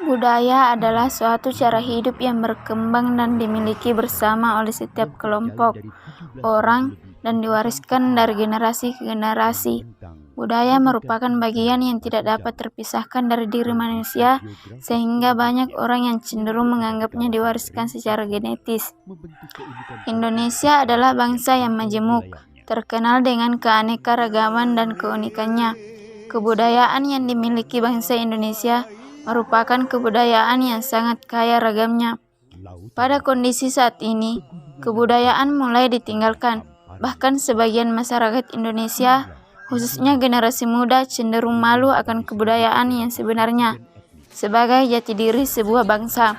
Budaya adalah suatu cara hidup yang berkembang dan dimiliki bersama oleh setiap kelompok orang dan diwariskan dari generasi ke generasi. Budaya merupakan bagian yang tidak dapat terpisahkan dari diri manusia, sehingga banyak orang yang cenderung menganggapnya diwariskan secara genetis. Indonesia adalah bangsa yang majemuk, terkenal dengan keanekaragaman dan keunikannya. Kebudayaan yang dimiliki bangsa Indonesia merupakan kebudayaan yang sangat kaya ragamnya. Pada kondisi saat ini, kebudayaan mulai ditinggalkan. Bahkan sebagian masyarakat Indonesia, khususnya generasi muda, cenderung malu akan kebudayaan yang sebenarnya sebagai jati diri sebuah bangsa.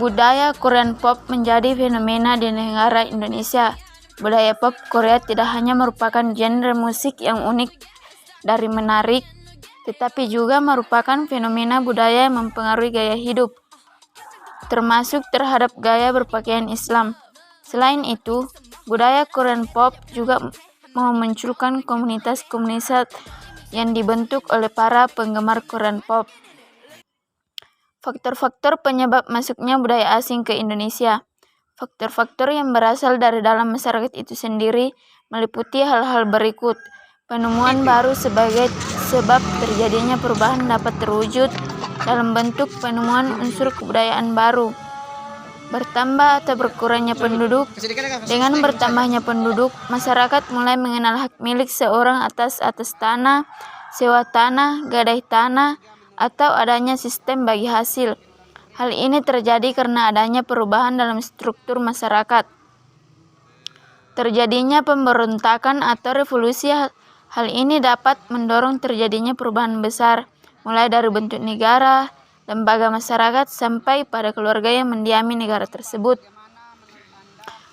Budaya Korean Pop menjadi fenomena di negara Indonesia. Budaya pop Korea tidak hanya merupakan genre musik yang unik dari menarik, tetapi juga merupakan fenomena budaya yang mempengaruhi gaya hidup, termasuk terhadap gaya berpakaian Islam. Selain itu, budaya Korean Pop juga memunculkan komunitas-komunitas yang dibentuk oleh para penggemar Korean Pop. Faktor-faktor penyebab masuknya budaya asing ke Indonesia. Faktor-faktor yang berasal dari dalam masyarakat itu sendiri meliputi hal-hal berikut. Penemuan baru sebagai sebab terjadinya perubahan dapat terwujud dalam bentuk penemuan unsur kebudayaan baru. Bertambah atau berkurangnya penduduk. Dengan bertambahnya penduduk, masyarakat mulai mengenal hak milik seorang atas tanah, sewa tanah, gadai tanah, atau adanya sistem bagi hasil. Hal ini terjadi karena adanya perubahan dalam struktur masyarakat. Terjadinya pemberontakan atau revolusi. Hal ini dapat mendorong terjadinya perubahan besar, mulai dari bentuk negara, lembaga masyarakat, sampai pada keluarga yang mendiami negara tersebut.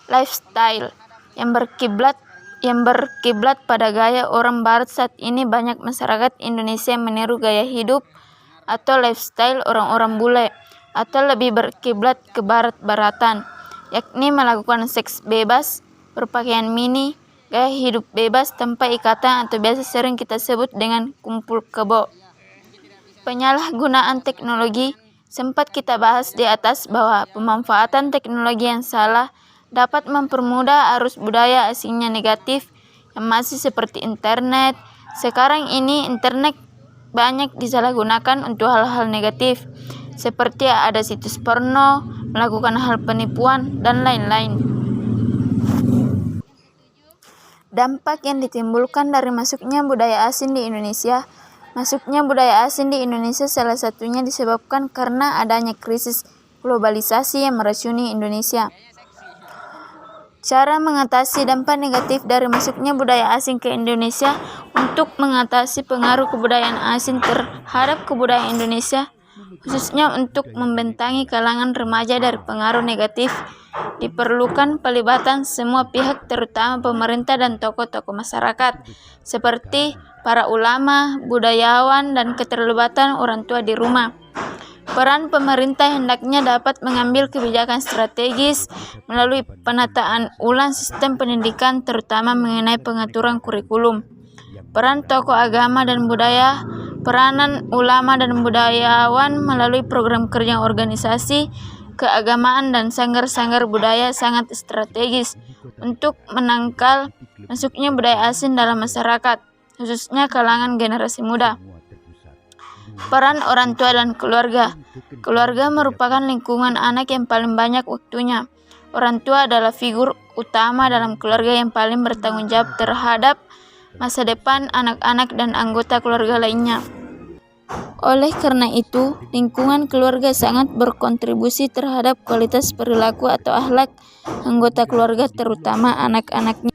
Lifestyle yang berkiblat pada gaya orang barat saat ini. Banyak masyarakat Indonesia yang meniru gaya hidup atau lifestyle orang-orang bule, atau lebih berkiblat ke barat-baratan, yakni melakukan seks bebas, berpakaian mini, gaya hidup bebas tanpa ikatan, atau biasa sering kita sebut dengan kumpul kebo. Penyalahgunaan teknologi. Sempat kita bahas di atas bahwa pemanfaatan teknologi yang salah dapat mempermudah arus budaya asingnya negatif yang masih seperti internet. Sekarang ini internet banyak disalahgunakan untuk hal-hal negatif, seperti ada situs porno, melakukan hal penipuan, dan lain-lain. Dampak yang ditimbulkan dari masuknya budaya asing di Indonesia. Masuknya budaya asing di Indonesia salah satunya disebabkan karena adanya krisis globalisasi yang meracuni Indonesia. Cara mengatasi dampak negatif dari masuknya budaya asing ke Indonesia. Untuk mengatasi pengaruh kebudayaan asing terhadap kebudayaan Indonesia, khususnya untuk membentengi kalangan remaja dari pengaruh negatif, diperlukan pelibatan semua pihak, terutama pemerintah dan tokoh-tokoh masyarakat, seperti para ulama, budayawan, dan keterlibatan orang tua di rumah. Peran pemerintah hendaknya dapat mengambil kebijakan strategis melalui penataan ulang sistem pendidikan, terutama mengenai pengaturan kurikulum. Peran tokoh agama dan budaya. Peranan ulama dan budayawan melalui program kerja organisasi keagamaan dan sanggar-sanggar budaya sangat strategis untuk menangkal masuknya budaya asing dalam masyarakat, khususnya kalangan generasi muda. Peran orang tua dan keluarga. Keluarga merupakan lingkungan anak yang paling banyak waktunya. Orang tua adalah figur utama dalam keluarga yang paling bertanggung jawab terhadap masa depan anak-anak dan anggota keluarga lainnya. Oleh karena itu, lingkungan keluarga sangat berkontribusi terhadap kualitas perilaku atau akhlak anggota keluarga, terutama anak-anaknya.